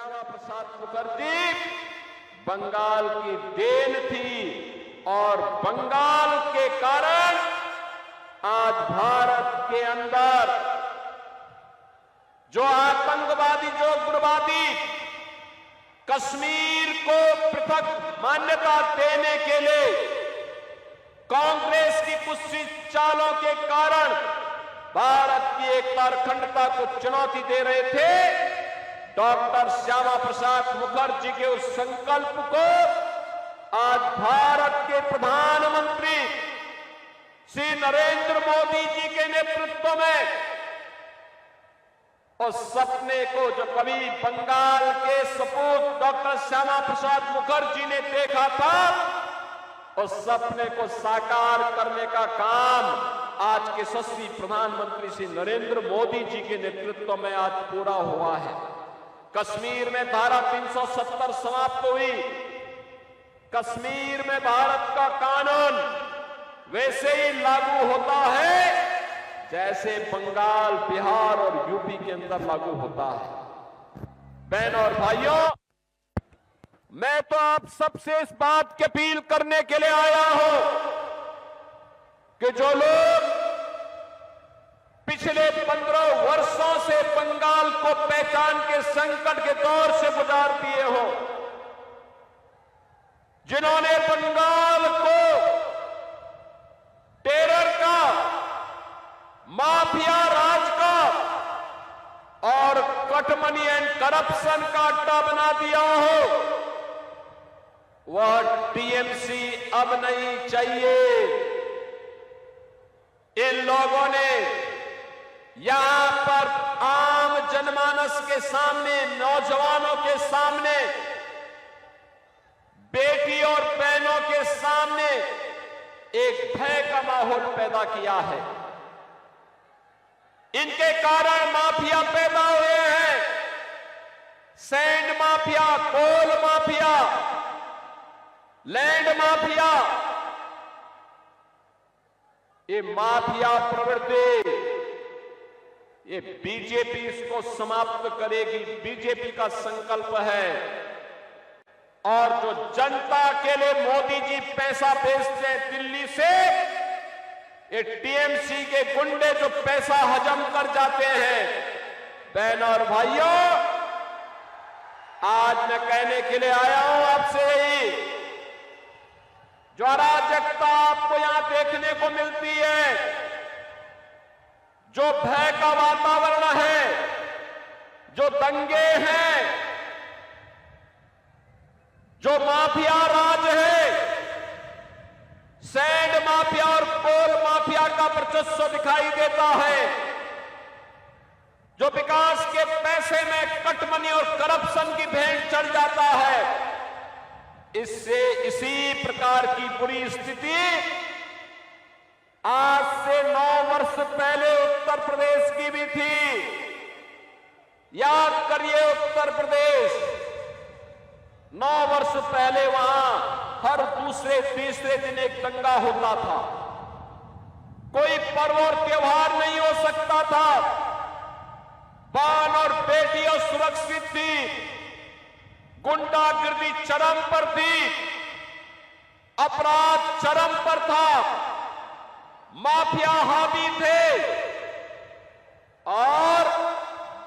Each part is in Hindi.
श्यामा प्रसाद मुखर्जी बंगाल की देन थी और बंगाल के कारण आज भारत के अंदर जो आतंकवादी, जो उग्रवादी कश्मीर को पृथक मान्यता देने के लिए कांग्रेस की कुछ चालों के कारण भारत की एकता और अखंडता को चुनौती दे रहे थे, डॉक्टर श्यामा प्रसाद मुखर्जी के उस संकल्प को आज भारत के प्रधानमंत्री श्री नरेंद्र मोदी जी के नेतृत्व में उस सपने को जो कभी बंगाल के सपूत डॉक्टर श्यामा प्रसाद मुखर्जी ने देखा था, उस सपने को साकार करने का काम आज के यशस्वी प्रधानमंत्री श्री नरेंद्र मोदी जी के नेतृत्व में आज पूरा हुआ है। कश्मीर में धारा 370 समाप्त हुई। कश्मीर में भारत का कानून वैसे ही लागू होता है जैसे बंगाल, बिहार और यूपी के अंदर लागू होता है। बहनों और भाइयों, मैं तो आप सबसे इस बात की अपील करने के लिए आया हूं कि जो लोग पिछले 15 वर्षों से बंगाल को पहचान के संकट के दौर से गुजार दिए हो, जिन्होंने बंगाल को टेरर का, माफिया राज का और कटमनी एंड करप्शन का अड्डा बना दिया हो, वह टीएमसी अब नहीं चाहिए। इन लोगों ने यहां पर आम जनमानस के सामने, नौजवानों के सामने, बेटी और बहनों के सामने एक भय का माहौल पैदा किया है। इनके कारण माफिया पैदा हुए हैं, सैंड माफिया, कोल माफिया, लैंड माफिया। ये माफिया प्रवृत्ति, ये बीजेपी इसको समाप्त करेगी। बीजेपी का संकल्प है। और जो जनता के लिए मोदी जी पैसा भेजते हैं दिल्ली से, ये टीएमसी के गुंडे जो पैसा हजम कर जाते हैं। बहनों और भाइयों, आज मैं कहने के लिए आया हूं आपसे यही, जो अराजकता आपको यहां देखने को मिलती है, जो भय का वातावरण है, जो दंगे हैं, जो माफिया राज है, सैंड माफिया और कोल माफिया का वर्चस्व दिखाई देता है, जो विकास के पैसे में कटमनी और करप्शन की भेंट चढ़ जाता है, इससे इसी प्रकार की बुरी स्थिति आज से 9 वर्ष पहले उत्तर प्रदेश की भी थी। याद करिए, उत्तर प्रदेश 9 वर्ष पहले वहां हर दूसरे तीसरे दिन एक दंगा होता था। कोई पर्व और त्योहार नहीं हो सकता था। बान और बेटियां सुरक्षित थी, गुंडागिर्दी चरम पर थी, अपराध चरम पर था, माफिया हावी थे और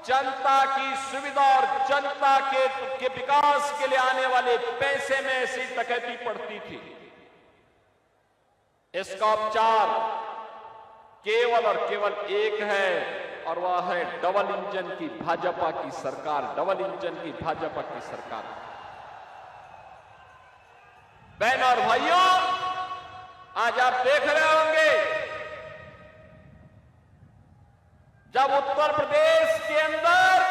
जनता की सुविधा और जनता के विकास के लिए आने वाले पैसे में ऐसी डकैती पड़ती थी। इसका उपचार केवल और केवल एक है, और वह है डबल इंजन की भाजपा की सरकार। डबल इंजन की भाजपा की सरकार। बहनों और भाइयों, आज आप देख रहे होंगे, जब उत्तर प्रदेश के अंदर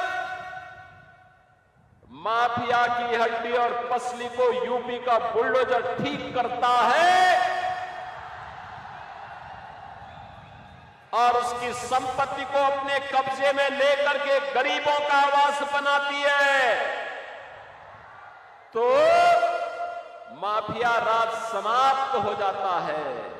माफिया की हड्डी और पसली को यूपी का बुलडोजर ठीक करता है और उसकी संपत्ति को अपने कब्जे में लेकर के गरीबों का आवास बनाती है, तो माफिया राज समाप्त हो जाता है।